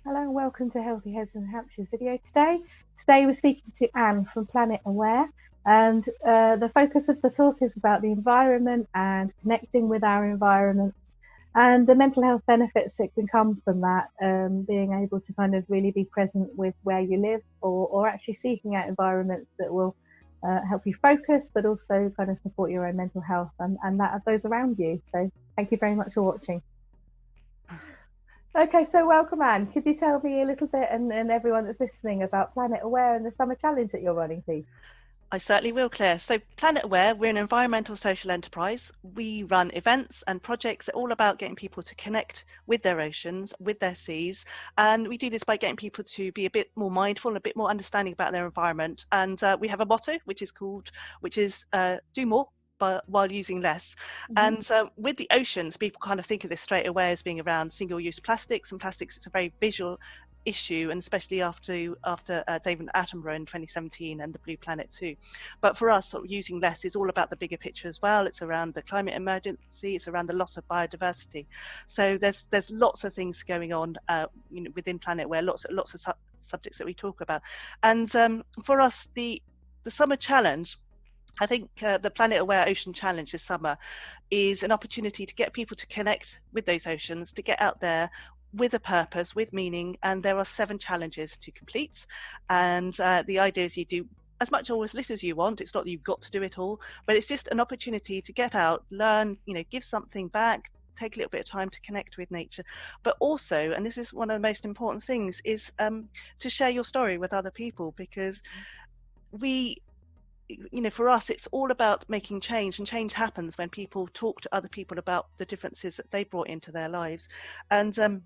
Hello and welcome to Healthy Heads in Hampshire's video today. Today we're speaking to Anne from Planet Aware, and the focus of the talk is about the environment and connecting with our environments and the mental health benefits that can come from that, being able to kind of really be present with where you live, or actually seeking out environments that will help you focus but also kind of support your own mental health and that of those around you. So thank you very much for watching. Okay, so welcome, Anne. Could you tell me a little bit and everyone that's listening about Planet Aware and the summer challenge that you're running, please? I certainly will, Claire. So Planet Aware, we're an environmental social enterprise. We run events and projects that are all about getting people to connect with their oceans, with their seas. And we do this by getting people to be a bit more mindful, a bit more understanding about their environment. And we have a motto, which is do more, but while using less. And with the oceans, people kind of think of this straight away as being around single-use plastics, and plastics, it's a very visual issue, and especially after David Attenborough in 2017 and the Blue Planet too. But for us, sort of using less is all about the bigger picture as well. It's around the climate emergency, it's around the loss of biodiversity. So there's lots of things going on within Planet Aware, lots of subjects that we talk about. And for us, the summer challenge, I think the Planet Aware Ocean Challenge this summer is an opportunity to get people to connect with those oceans, to get out there with a purpose, with meaning. And there are 7 challenges to complete. And the idea is you do as much or as little as you want. It's not that you've got to do it all, but it's just an opportunity to get out, learn, give something back, take a little bit of time to connect with nature, but also, and this is one of the most important things, is to share your story with other people, because for us, it's all about making change, and change happens when people talk to other people about the differences that they brought into their lives. And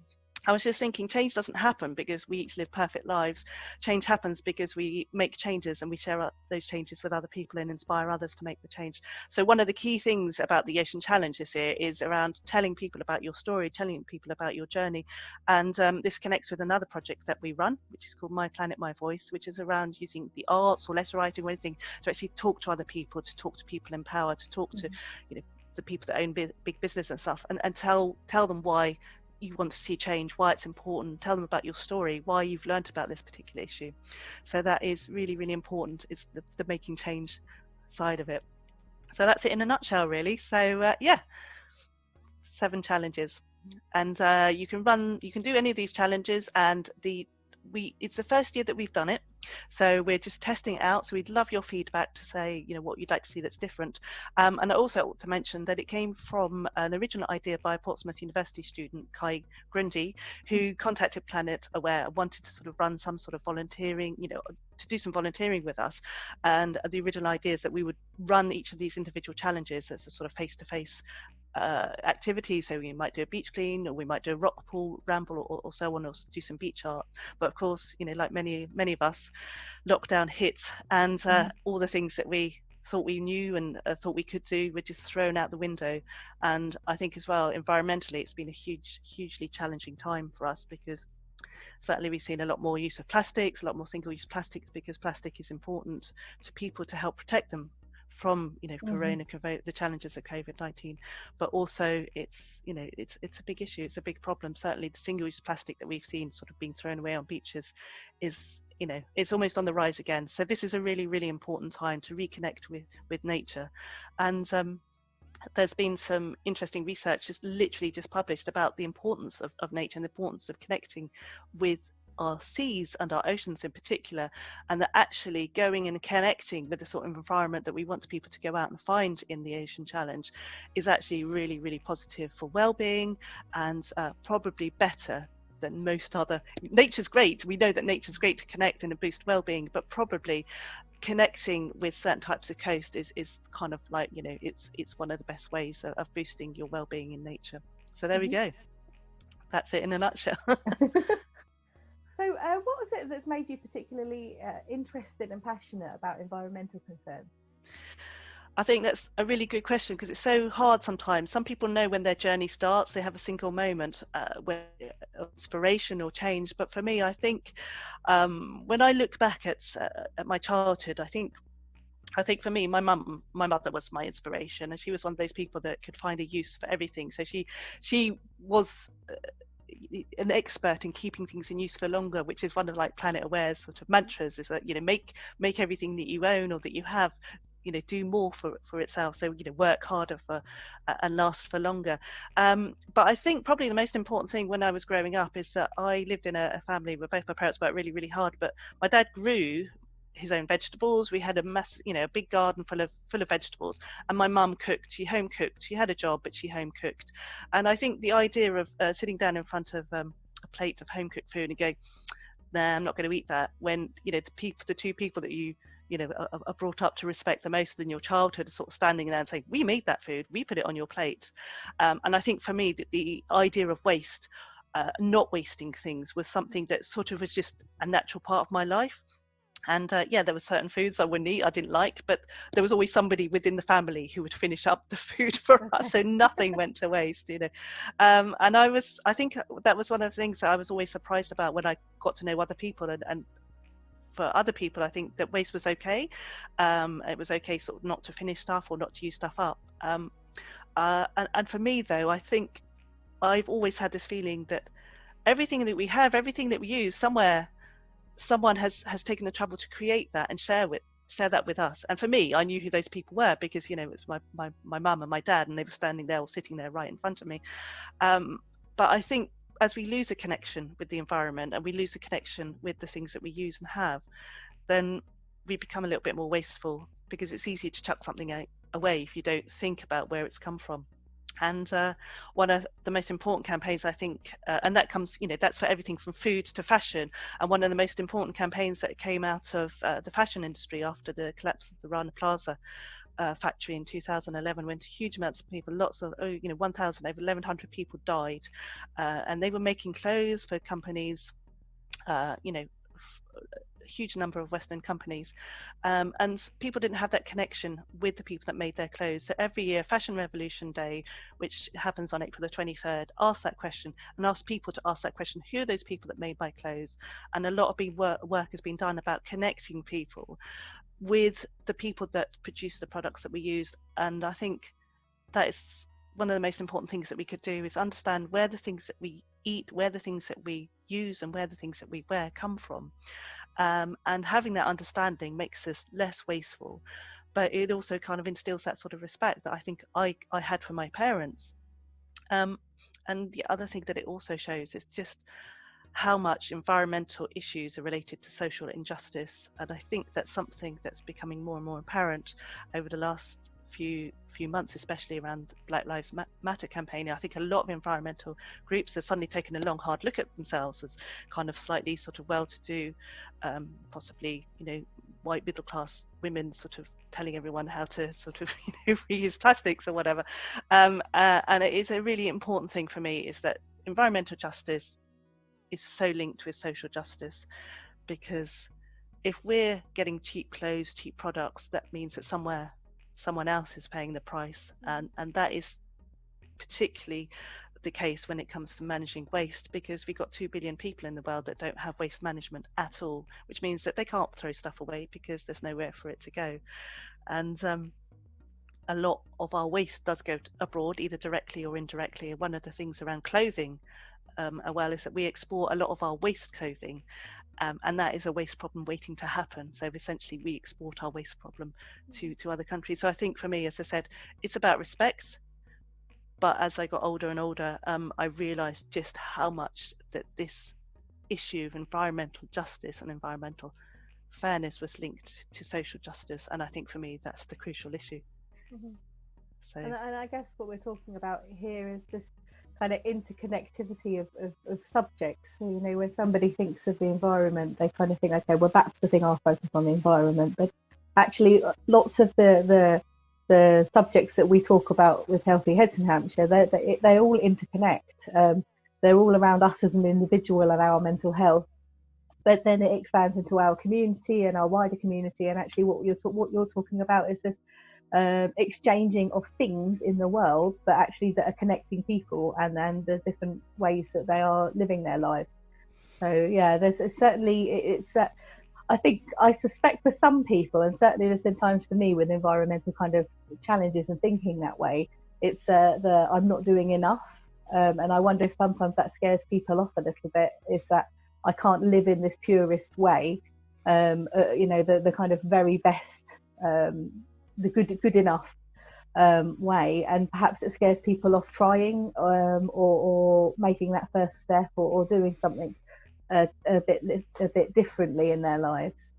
I was just thinking, change doesn't happen because we each live perfect lives. Change happens because we make changes and we share those changes with other people and inspire others to make the change. So one of the key things about the Ocean Challenge this year is around telling people about your story, telling people about your journey. And this connects with another project that we run, which is called My Planet, My Voice, which is around using the arts or letter writing or anything to actually talk to other people, to talk to people in power, to talk to the people that own big business and stuff, and tell them why you want to see change, why it's important, tell them about your story, why you've learned about this particular issue. So that is really, really important. It's the making change side of it. So that's it in a nutshell, really. So 7 challenges, and you can do any of these challenges, and it's the first year that we've done it, so we're just testing it out. So we'd love your feedback to say what you'd like to see that's different. And I also want to mention that it came from an original idea by a Portsmouth University student, Kai Grundy, who contacted Planet Aware, wanted to sort of run some sort of volunteering, to do some volunteering with us. And the original idea is that we would run each of these individual challenges as a sort of face-to-face activity. So we might do a beach clean, or we might do a rock pool ramble, or so on, or do some beach art. But of course, like many of us, lockdown hit, and all the things that we thought we knew and thought we could do were just thrown out the window. And I think as well, environmentally, it's been a hugely challenging time for us, because certainly we've seen a lot more use of plastics, a lot more single-use plastics, because plastic is important to people to help protect them from the challenges of COVID-19. But also it's a big issue, it's a big problem. Certainly the single-use plastic that we've seen sort of being thrown away on beaches is it's almost on the rise again. So this is a really, really important time to reconnect with nature. And there's been some interesting research literally just published about the importance of nature and the importance of connecting with our seas and our oceans in particular, and that actually going and connecting with the sort of environment that we want people to go out and find in the Ocean Challenge is actually really, really positive for well-being, and probably better than most other. Nature's great, we know that nature's great to connect and boost well-being, but probably connecting with certain types of coast is kind of like it's one of the best ways of boosting your well-being in nature. So there we go, that's it in a nutshell. So what is it that's made you particularly interested and passionate about environmental concerns? I think that's a really good question, because it's so hard sometimes. Some people know when their journey starts, they have a single moment where inspiration or change. But for me, I think when I look back at my childhood, I think for me, my mother was my inspiration, and she was one of those people that could find a use for everything. So she was an expert in keeping things in use for longer, which is one of like Planet Aware's sort of mantras, is that, you know, make everything that you own or that you have, you know, do more for itself. So, you know, work harder for and last for longer. But I think probably the most important thing when I was growing up is that I lived in a family where both my parents worked really, really hard, but my dad grew his own vegetables. We had a big garden full of vegetables, and my mum cooked. She home cooked. She had a job, but she home cooked. And I think the idea of sitting down in front of a plate of home cooked food and going, nah, I'm not going to eat that, when, you know, the two people that you know are brought up to respect the most in your childhood are sort of standing there and saying, we made that food, we put it on your plate. And I think for me that the idea of waste, not wasting things, was something that sort of was just a natural part of my life. And yeah, there were certain foods I wouldn't eat, I didn't like, but there was always somebody within the family who would finish up the food for us, so nothing went to waste, you know. And I think that was one of the things that I was always surprised about when I got to know other people, and for other people, I think that waste was okay. It was okay sort of not to finish stuff or not to use stuff up. And for me, though, I think I've always had this feeling that everything that we have, everything that we use, somewhere someone has taken the trouble to create that and share that with us. And for me, I knew who those people were because, you know, it was my mum and my dad, and they were standing there or sitting there right in front of me. But I think as we lose a connection with the environment and we lose a connection with the things that we use and have, then we become a little bit more wasteful, because it's easy to chuck something away if you don't think about where it's come from. And one of the most important campaigns, I think, and that comes, you know, that's for everything from food to fashion. And one of the most important campaigns that came out of the fashion industry after the collapse of the Rana Plaza factory in 2011, when huge amounts of people, lots of, over 1,100 people died, and they were making clothes for companies, a huge number of Western companies, and people didn't have that connection with the people that made their clothes. So every year, Fashion Revolution Day, which happens on April the 23rd, asks that question and asks people to ask that question: who are those people that made my clothes? And a lot of work has been done about connecting people with the people that produce the products that we use. And I think that is one of the most important things that we could do, is understand where the things that we eat, where the things that we use, and where the things that we wear come from. And having that understanding makes us less wasteful, but it also kind of instills that sort of respect that I think I had for my parents. And the other thing that it also shows is just how much environmental issues are related to social injustice. And I think that's something that's becoming more and more apparent over the last few months, especially around Black Lives Matter campaign. I think a lot of environmental groups have suddenly taken a long, hard look at themselves as kind of slightly sort of well-to-do, possibly, you know, white middle-class women sort of telling everyone how to sort of, you know, reuse plastics or whatever. And it is a really important thing for me, is that environmental justice is so linked with social justice, because if we're getting cheap clothes, cheap products, that means that someone else is paying the price, and that is particularly the case when it comes to managing waste, because we've got 2 billion people in the world that don't have waste management at all, which means that they can't throw stuff away because there's nowhere for it to go. And a lot of our waste does go abroad, either directly or indirectly. And one of the things around clothing is that we export a lot of our waste clothing, and that is a waste problem waiting to happen. So essentially we export our waste problem to other countries. So I think for me, as I said, it's about respect. But as I got older and older, I realized just how much that this issue of environmental justice and environmental fairness was linked to social justice. And I think for me, that's the crucial issue. Mm-hmm. So, and I guess what we're talking about here is this kind of interconnectivity of subjects. So, you know, when somebody thinks of the environment, they kind of think, okay, well, that's the thing, I'll focus on the environment. But actually, lots of the subjects that we talk about with Healthy Heads in Hampshire, they all interconnect. They're all around us as an individual and our mental health. But then it expands into our community and our wider community. And actually, what you're talking about is this exchanging of things in the world, but actually that are connecting people and the different ways that they are living their lives. So yeah, it's that. I suspect for some people, and certainly there's been times for me with environmental kind of challenges and thinking that way, it's I'm not doing enough. And I wonder if sometimes that scares people off a little bit, is that I can't live in this purist way, the kind of very best, the good enough way, and perhaps it scares people off trying, or making that first step, or doing something a bit differently in their lives.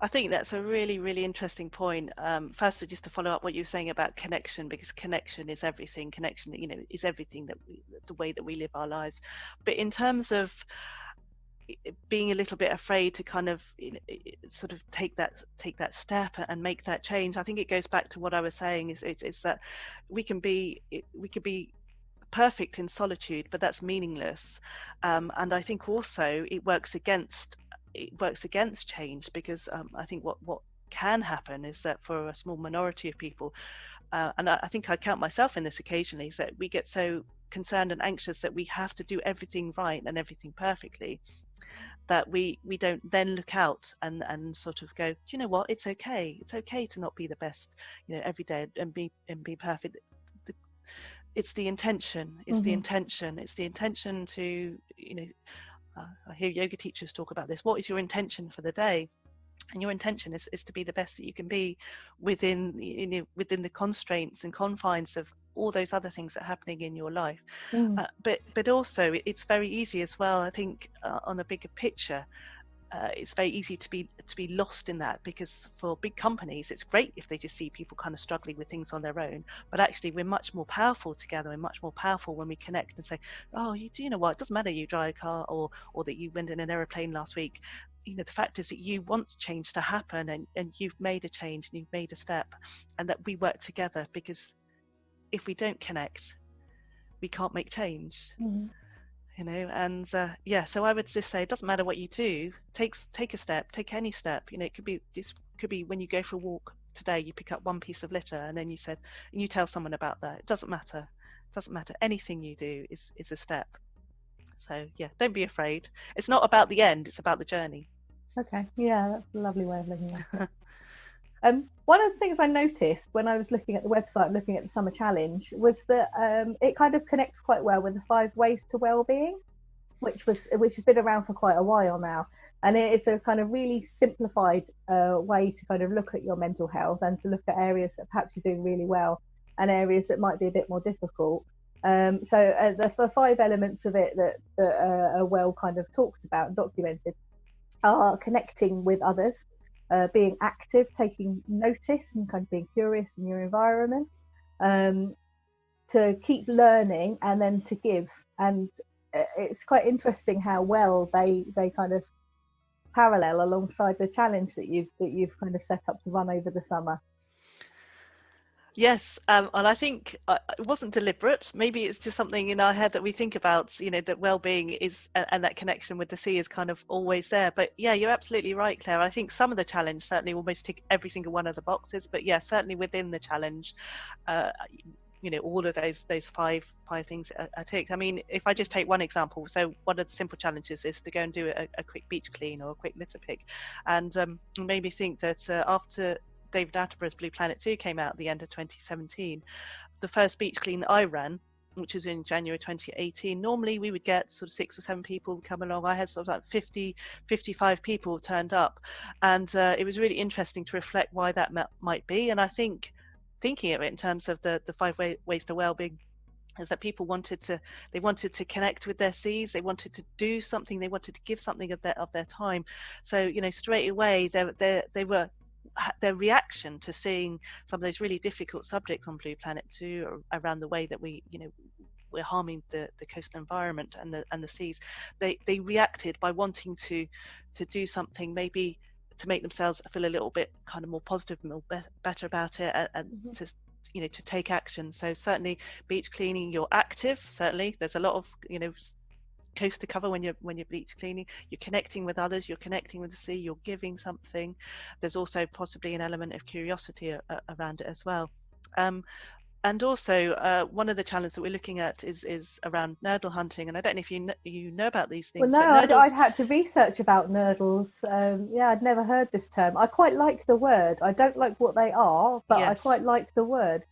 I think that's a really, really interesting point. Firstly, just to follow up what you were saying about connection, because connection is everything. Connection, is everything the way that we live our lives. But in terms of being a little bit afraid to kind of sort of take that step and make that change, I think it goes back to what I was saying. Is that we can be perfect in solitude, but that's meaningless. And I think also it works against change, because I think what can happen is that for a small minority of people, and I think I count myself in this occasionally, is that we get so concerned and anxious that we have to do everything right and everything perfectly, that we don't then look out and sort of go, do you know what, it's okay to not be the best every day and be perfect. It's the intention. It's the intention. It's the intention to I hear yoga teachers talk about this. What is your intention for the day? And your intention is to be the best that you can be within the constraints and confines of all those other things that are happening in your life. But also it's very easy as well, I think, on a bigger picture. It's very easy to be lost in that, because for big companies it's great if they just see people kind of struggling with things on their own, but actually we're much more powerful together. We're much more powerful when we connect and say, oh, you know what, it doesn't matter you drive a car or that you went in an aeroplane last week. The fact is that you want change to happen, and you've made a change and you've made a step, and that we work together, because if we don't connect, we can't make change. And so I would just say, it doesn't matter what you do, take a step, take any step. It could be when you go for a walk today, you pick up one piece of litter and then you tell someone about that. It doesn't matter anything you do is a step. So don't be afraid. It's not about the end, it's about the journey. Okay, yeah, that's a lovely way of looking at it. One of the things I noticed when I was looking at the website, looking at the summer challenge, was that it kind of connects quite well with the 5 ways to well-being, which has been around for quite a while now, and it's a kind of really simplified way to kind of look at your mental health and to look at areas that perhaps you're doing really well and areas that might be a bit more difficult. So the 5 elements of it that are well kind of talked about and documented are connecting with others, being active, taking notice and kind of being curious in your environment, to keep learning, and then to give. And it's quite interesting how well they kind of parallel alongside the challenge that you've kind of set up to run over the summer. Yes, and I think it wasn't deliberate. Maybe it's just something in our head that we think about, that well-being is, and that connection with the sea is kind of always there. But yeah, you're absolutely right, Claire. I think some of the challenge certainly almost tick every single one of the boxes. But yeah, certainly within the challenge, all of those five things are ticked. I mean, if I just take one example, so one of the simple challenges is to go and do a quick beach clean or a quick litter pick, and it made me think that after David Attenborough's Blue Planet 2 came out at the end of 2017, the first beach clean that I ran, which was in January 2018, normally we would get sort of 6 or 7 people come along. I had sort of like 55 people turned up, and it was really interesting to reflect why that might be. And I think thinking of it in terms of the 5 ways to well-being is that people wanted to connect with their seas, they wanted to do something, they wanted to give something of their time. So straight away they were their reaction to seeing some of those really difficult subjects on Blue Planet 2 around the way that we're harming the coastal environment and the seas, they reacted by wanting to do something, maybe to make themselves feel a little bit kind of more positive, more better about it, and to take action. So certainly beach cleaning, you're active. Certainly there's a lot of coast to cover when you're beach cleaning. You're connecting with others, you're connecting with the sea, you're giving something. There's also possibly an element of curiosity around it as well. And also one of the challenges that we're looking at is around nurdle hunting, and I don't know if you know about these things. Well, no, I'd had to research about nurdles. I'd never heard this term. I quite like the word. I don't like what they are, but yes. I quite like the word.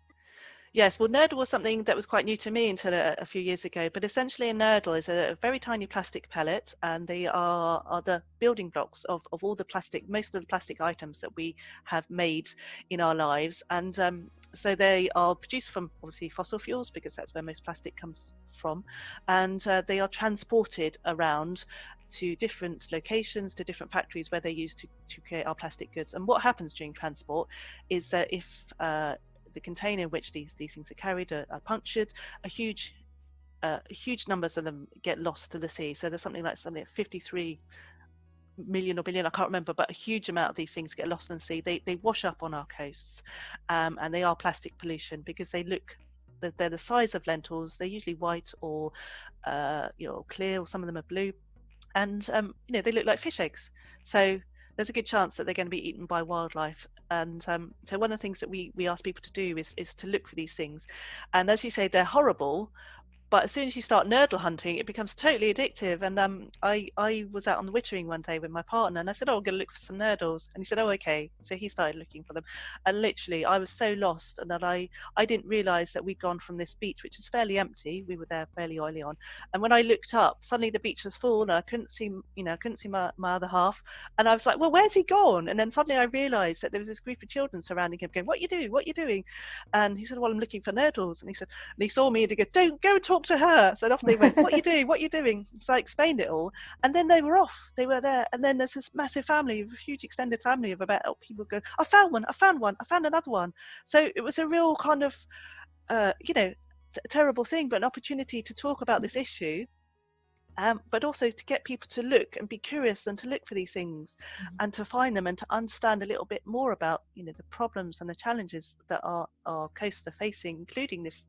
Yes, well, nurdle was something that was quite new to me until a few years ago. But essentially, a nurdle is a very tiny plastic pellet, and they are the building blocks of all the plastic, most of the plastic items that we have made in our lives. And so they are produced from obviously fossil fuels, because that's where most plastic comes from, and they are transported around to different locations, to different factories where they're used to create our plastic goods. And what happens during transport is that if the container in which these things are carried are punctured, a huge numbers of them get lost to the sea. So there's something like 53 million or billion, I can't remember, but a huge amount of these things get lost in the sea. They wash up on our coasts, and they are plastic pollution because they're the size of lentils. They're usually white or clear, or some of them are blue, and they look like fish eggs. So there's a good chance that they're going to be eaten by wildlife. And so one of the things that we ask people to do is to look for these things. And as you say, they're horrible, but as soon as you start nurdle hunting, it becomes totally addictive. And I was out on the wittering one day with my partner, and I said, "Oh, I'm going to look for some nurdles." And he said, "Oh, okay." So he started looking for them, and literally, I was so lost, and that I didn't realise that we'd gone from this beach, which was fairly empty. We were there fairly early on, and when I looked up, suddenly the beach was full, and I couldn't see, my other half, and I was like, "Well, where's he gone?" And then suddenly I realised that there was this group of children surrounding him, going, "What are you doing? What are you doing?" And he said, "Well, I'm looking for nurdles." And he saw me and he goes, "Don't go and talk to her." So off they went. "What are you doing? What are you doing?" So I explained it all, and then they were off. They were there, and then there's this massive family, a huge extended family of about people go, "I found one. I found one. I found another one." So it was a real kind of, terrible thing, but an opportunity to talk about this issue. But also to get people to look and be curious and to look for these things and to find them and to understand a little bit more about the problems and the challenges that our coasts are facing, including this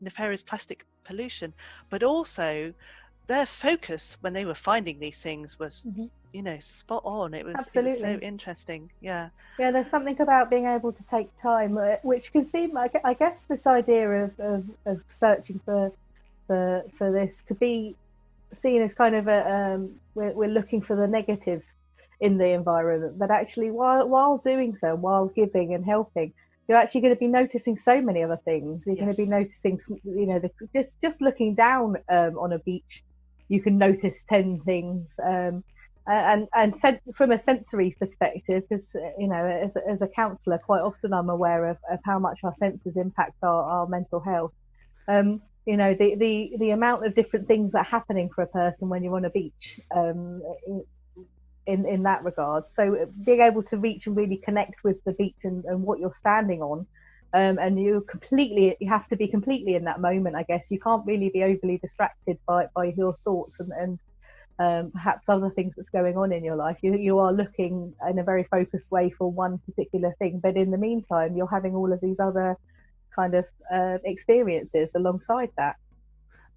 nefarious plastic pollution. But also their focus when they were finding these things was spot on. It was so interesting. Yeah, there's something about being able to take time, which can seem like, I guess, this idea of searching for this could be seen as kind of we're looking for the negative in the environment, but actually while doing so, while giving and helping, you're actually going to be noticing so many other things. You're going to be noticing, just looking down on a beach, you can notice 10 things, and from a sensory perspective, because as a counsellor, quite often I'm aware of how much our senses impact our mental health. The amount of different things that are happening for a person when you're on a beach, in that regard. So being able to reach and really connect with the beach and what you're standing on, and you have to be completely in that moment. I guess you can't really be overly distracted by your thoughts and perhaps other things that's going on in your life. You are looking in a very focused way for one particular thing, but in the meantime, you're having all of these other kind of experiences alongside that.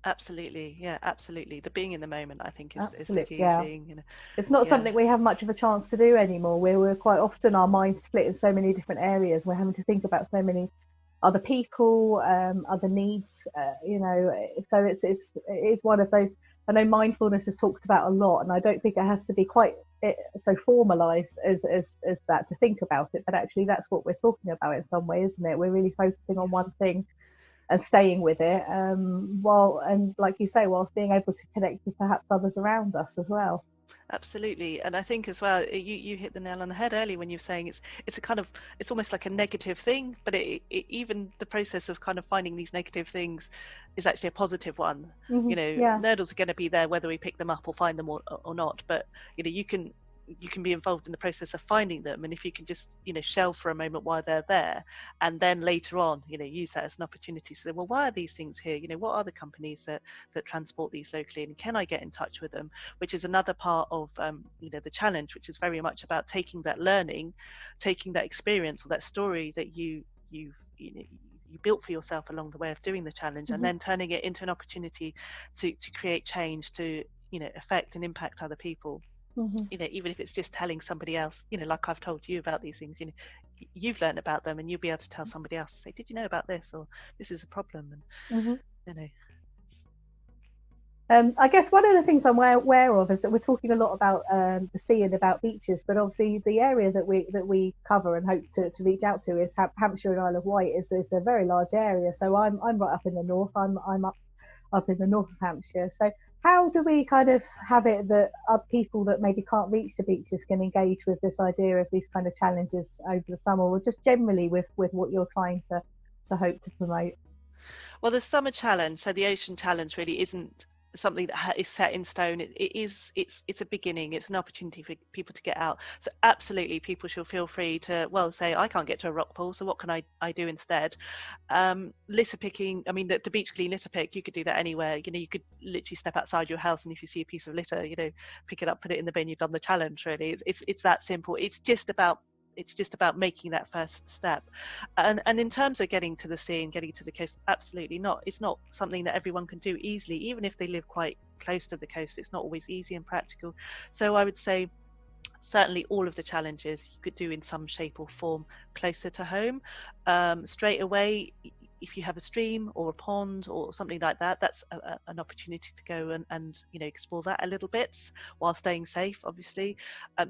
Absolutely. Yeah, absolutely. The being in the moment, I think, is the key thing. It's not something we have much of a chance to do anymore. We're quite often, our minds split in so many different areas. We're having to think about so many other people, other needs, so it is one of those. I know mindfulness is talked about a lot, and I don't think it has to be quite so formalized as that to think about it, but actually that's what we're talking about in some way, isn't it? We're really focusing on one thing and staying with it, like you say, whilst being able to connect with perhaps others around us as well. Absolutely. And I think as well, you hit the nail on the head early when you're saying it's almost like a negative thing, but even the process of kind of finding these negative things is actually a positive one. Nurdles are going to be there whether we pick them up or find them or not, but you can be involved in the process of finding them, and if you can just shelve for a moment while they're there, and then later on use that as an opportunity to say, well, why are these things here? What are the companies that transport these locally, and can I get in touch with them? Which is another part of the challenge, which is very much about taking that learning, taking that experience or that story that you built for yourself along the way of doing the challenge, and then turning it into an opportunity to create change, to affect and impact other people. Even if it's just telling somebody else, like I've told you about these things, you've learned about them, and you'll be able to tell somebody else to say, did you know about this, or this is a problem? And I guess one of the things I'm aware of is that we're talking a lot about the sea and about beaches, but obviously the area that we cover and hope to reach out to is Hampshire and Isle of Wight is a very large area. So I'm right up in the north. I'm up in the north of Hampshire. So how do we kind of have it that people that maybe can't reach the beaches can engage with this idea of these kind of challenges over the summer, or just generally with what you're trying to hope to promote? Well, the summer challenge, so the ocean challenge, really isn't something that is set in stone. It's a beginning. It's an opportunity for people to get out. So absolutely, people should feel free to, well, say I can't get to a rock pool, so what can I do instead? Litter picking. I mean, the beach clean litter pick, you could do that anywhere. You know, you could literally step outside your house, and if you see a piece of litter, you know, pick it up, put it in the bin. You've done the challenge. Really, it's that simple. It's just about making that first step. And in terms of getting to the sea and getting to the coast, absolutely not. It's not something that everyone can do easily, even if they live quite close to the coast. It's not always easy and practical. So I would say certainly all of the challenges you could do in some shape or form closer to home. Straight away, if you have a stream or a pond or something like that, that's an opportunity to go and you know, explore that a little bit while staying safe, obviously.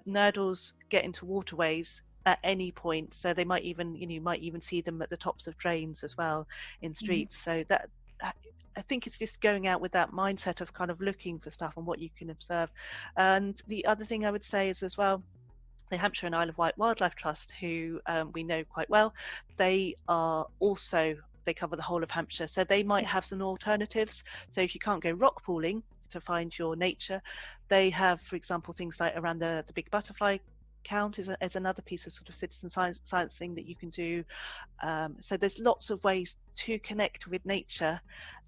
Nurdles get into waterways at any point, so they might even, you know, you might even see them at the tops of drains as well in streets. So that I think it's just going out with that mindset of kind of looking for stuff and what you can observe. And the other thing I would say is as well, the Hampshire and Isle of Wight Wildlife Trust, who we know quite well, they cover the whole of Hampshire, so they might have some alternatives. So if you can't go rock pooling to find your nature, they have, for example, things like around the big butterfly count is another piece of sort of citizen science thing that you can do. So there's lots of ways to connect with nature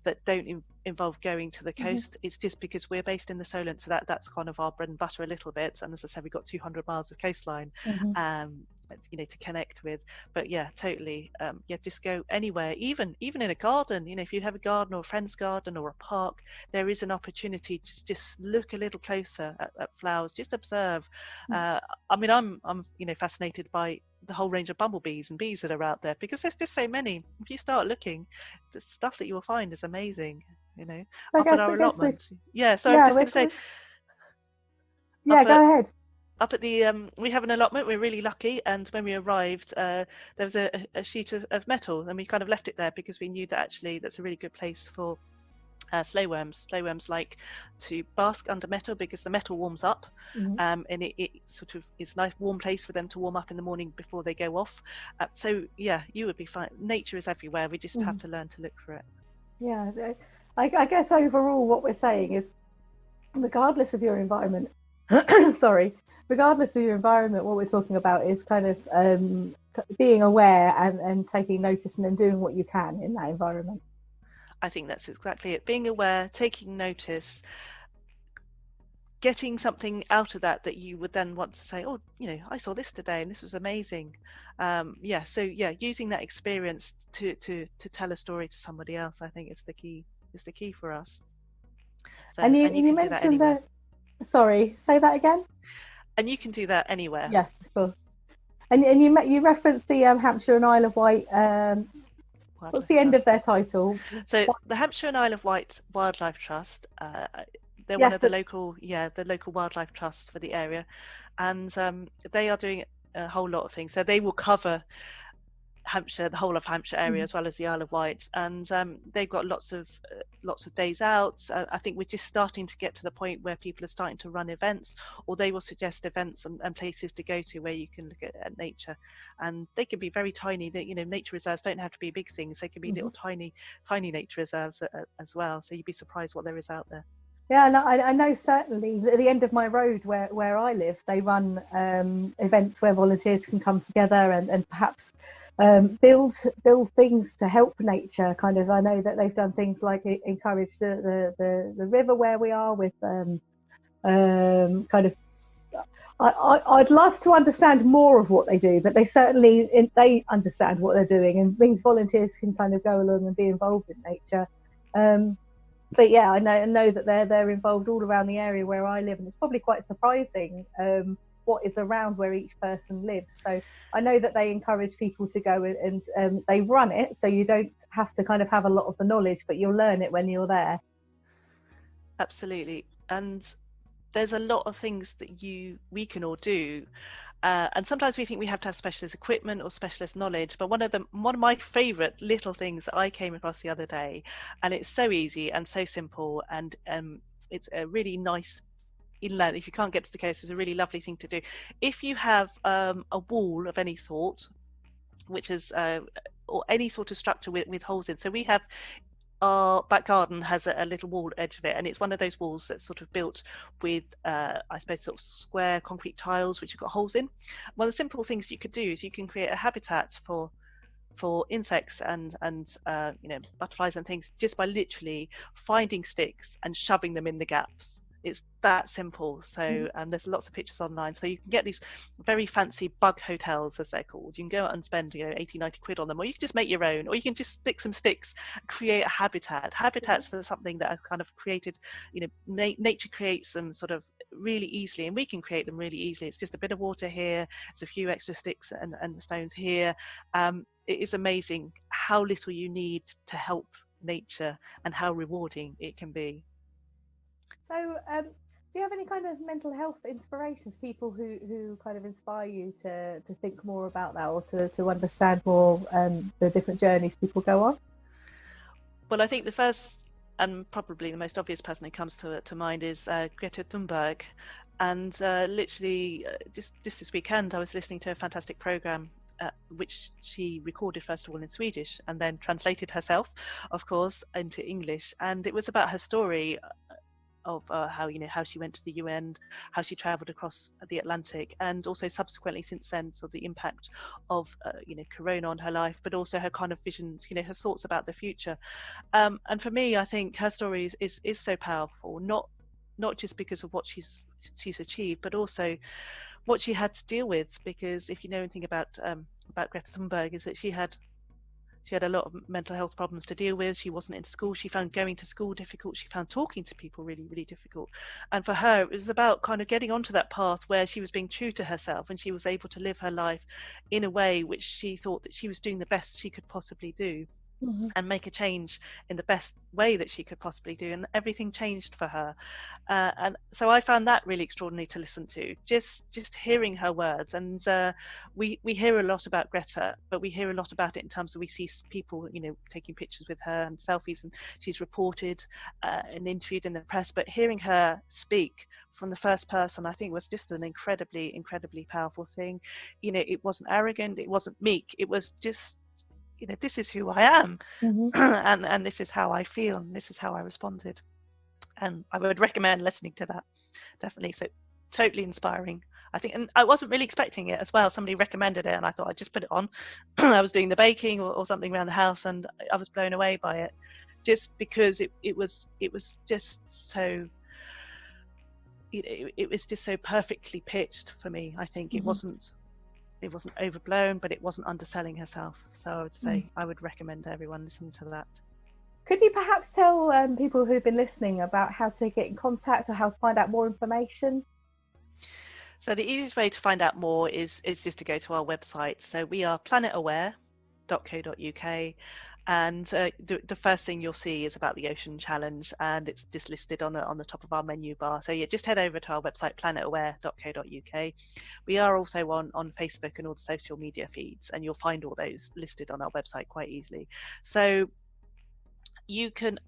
that don't involve going to the coast. It's just because we're based in the Solent, so that's kind of our bread and butter a little bit. And as I said, we've got 200 miles of coastline, you know, to connect with. But yeah, totally. Yeah, just go anywhere, even in a garden. You know, if you have a garden or a friend's garden or a park, there is an opportunity to just look a little closer at flowers, just observe. I mean, I'm you know, fascinated by the whole range of bumblebees and bees that are out there, because there's just so many. If you start looking, the stuff that you will find is amazing, you know. Up at our allotment, yeah, so I'm yeah, just going to say, yeah, go ahead. up at the we have an allotment. We're really lucky, and when we arrived, there was a sheet of metal, and we kind of left it there because we knew that actually that's a really good place for slow worms. Slow worms like to bask under metal because the metal warms up, and it sort of is a nice warm place for them to warm up in the morning before they go off. So yeah, you would be fine. Nature is everywhere. We just have to learn to look for it. Yeah, I guess overall what we're saying is, regardless of your environment, regardless of your environment, what we're talking about is kind of being aware and taking notice and then doing what you can in that environment. I think that's exactly it. Being aware, taking notice, getting something out of that you would then want to say, oh, you know, I saw this today and this was amazing. Yeah, so yeah, using that experience to tell a story to somebody else, I think is the key for us. So, and you can mentioned do that anywhere. Sorry, say that again. And you can do that anywhere. Yes, of course. And you referenced the Hampshire and Isle of Wight. What's the end of their title? So the Hampshire and Isle of Wight Wildlife Trust. They're one of the local wildlife trusts for the area, and they are doing a whole lot of things. So they will cover Hampshire, the whole of Hampshire area, as well as the Isle of Wight, and they've got lots of days out. I think we're just starting to get to the point where people are starting to run events, or they will suggest events and places to go to where you can look at nature, and they can be very tiny. That, you know, nature reserves don't have to be big things; they can be little tiny nature reserves as well. So you'd be surprised what there is out there. Yeah, and I know certainly at the end of my road where I live, they run events where volunteers can come together and perhaps build things to help nature. Kind of, I know that they've done things like encourage the river where we are with kind of. I'd love to understand more of what they do, but they understand what they're doing, and means volunteers can kind of go along and be involved in nature. But yeah, I know that they're involved all around the area where I live, and it's probably quite surprising what is around where each person lives. So I know that they encourage people to go and they run it, so you don't have to kind of have a lot of the knowledge, but you'll learn it when you're there. Absolutely. And there's a lot of things that we can all do. And sometimes we think we have to have specialist equipment or specialist knowledge, but one of my favorite little things that I came across the other day, and it's so easy and so simple, and it's a really nice inland. If you can't get to the coast, it's a really lovely thing to do. If you have a wall of any sort, which is or any sort of structure with holes in. So we have our back garden has a little wall edge of it, and it's one of those walls that's sort of built with I suppose sort of square concrete tiles which have got holes in. One of the simple things you could do is you can create a habitat for insects and butterflies and things just by literally finding sticks and shoving them in the gaps. It's that simple. So there's lots of pictures online, so you can get these very fancy bug hotels, as they're called. You can go out and spend 80-90 quid on them, or you can just make your own, or you can just stick some sticks, create a habitats are something that are kind of created. Nature creates them sort of really easily, and we can create them really easily. It's just a bit of water here, it's a few extra sticks and the stones here. It is amazing how little you need to help nature and how rewarding it can be. So, do you have any kind of mental health inspirations, people who kind of inspire you to think more about that, or to understand more the different journeys people go on? Well, I think the first and probably the most obvious person who comes to mind is Greta Thunberg. And literally just this weekend, I was listening to a fantastic program which she recorded first of all in Swedish and then translated herself, of course, into English. And it was about her story of how she went to the UN, how she travelled across the Atlantic, and also subsequently since then, so the impact of Corona on her life, but also her kind of visions, her thoughts about the future. And for me, I think her story is so powerful, not just because of what she's achieved, but also what she had to deal with. Because if you know anything about Greta Thunberg, is that she had a lot of mental health problems to deal with. She wasn't in school. She found going to school difficult. She found talking to people really, really difficult. And for her, it was about kind of getting onto that path where she was being true to herself, and she was able to live her life in a way which she thought that she was doing the best she could possibly do. And make a change in the best way that she could possibly do, and everything changed for her. And so I found that really extraordinary to listen to, just hearing her words. And we hear a lot about Greta, but we hear a lot about it in terms of we see people taking pictures with her and selfies, and she's reported and interviewed in the press. But hearing her speak from the first person, I think, was just an incredibly powerful thing. It wasn't arrogant, it wasn't meek, it was just, this is who I am, and this is how I feel, and this is how I responded. And I would recommend listening to that, definitely. So totally inspiring, I think. And I wasn't really expecting it as well. Somebody recommended it, and I thought I'd just put it on. I was doing the baking or something around the house, and I was blown away by it, just because it was just so, it was just so perfectly pitched for me. I think it wasn't overblown, but it wasn't underselling herself. So I would say I would recommend everyone listen to that. Could you perhaps tell people who've been listening about how to get in contact or how to find out more information? So the easiest way to find out more is just to go to our website. So we are planetaware.co.uk. And the first thing you'll see is about the Ocean Challenge, and it's just listed on the top of our menu bar. So yeah, just head over to our website, planetaware.co.uk. We are also on Facebook and all the social media feeds, and you'll find all those listed on our website quite easily. So you can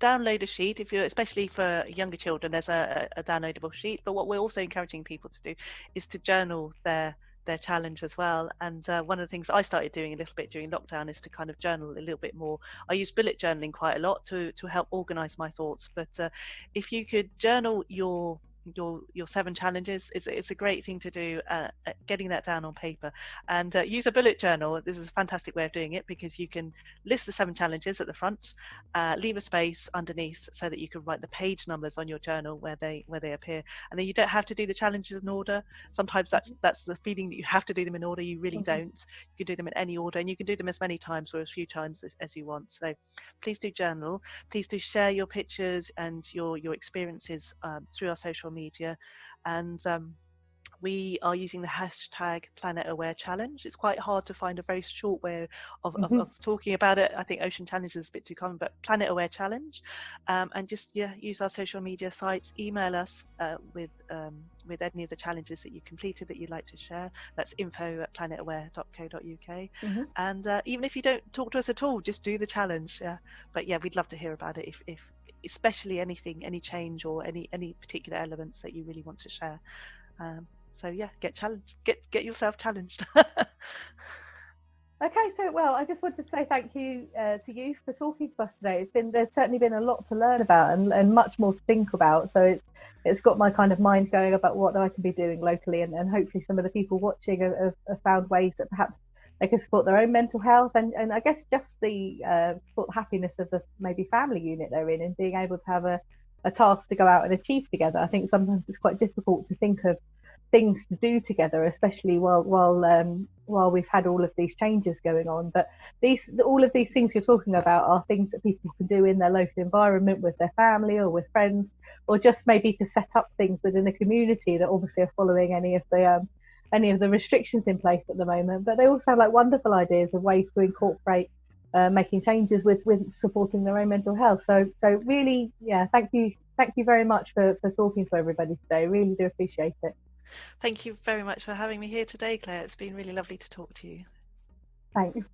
download a sheet, if you're, especially for younger children, there's a downloadable sheet. But what we're also encouraging people to do is to journal their challenge as well. And one of the things I started doing a little bit during lockdown is to kind of journal a little bit more. I use bullet journaling quite a lot to help organize my thoughts, but if you could journal your 7 challenges, it's a great thing to do, getting that down on paper. And use a bullet journal. This is a fantastic way of doing it, because you can list the 7 challenges at the front, leave a space underneath so that you can write the page numbers on your journal where they appear, and then you don't have to do the challenges in order. Sometimes that's the feeling that you have to do them in order. You really don't. You can do them in any order, and you can do them as many times or as few times as you want. So please do journal. Please do share your pictures and your experiences through our social media. And we are using the hashtag Planet Aware Challenge. It's quite hard to find a very short way of talking about it. I think Ocean Challenge is a bit too common, but Planet Aware Challenge. And just use our social media sites, email us with any of the challenges that you completed that you'd like to share. That's info@planetaware.co.uk. And even if you don't talk to us at all, just do the challenge. But yeah, we'd love to hear about it, if especially anything, any change or any particular elements that you really want to share. So yeah, get challenged, get yourself challenged. Okay, so well, I just wanted to say thank you to you for talking to us today. There's certainly been a lot to learn about and much more to think about. So it's got my kind of mind going about what I can be doing locally, and hopefully some of the people watching have found ways that perhaps they can support their own mental health, and I guess just the happiness of the maybe family unit they're in, and being able to have a task to go out and achieve together. I think sometimes it's quite difficult to think of things to do together, especially while we've had all of these changes going on. But all of these things you're talking about are things that people can do in their local environment with their family or with friends, or just maybe to set up things within the community that obviously are following any of the restrictions in place at the moment. But they all sound like wonderful ideas of ways to incorporate making changes with supporting their own mental health. So really, yeah, thank you very much for talking to everybody today. Really do appreciate it. Thank you very much for having me here today, Claire. It's been really lovely to talk to you. Thanks.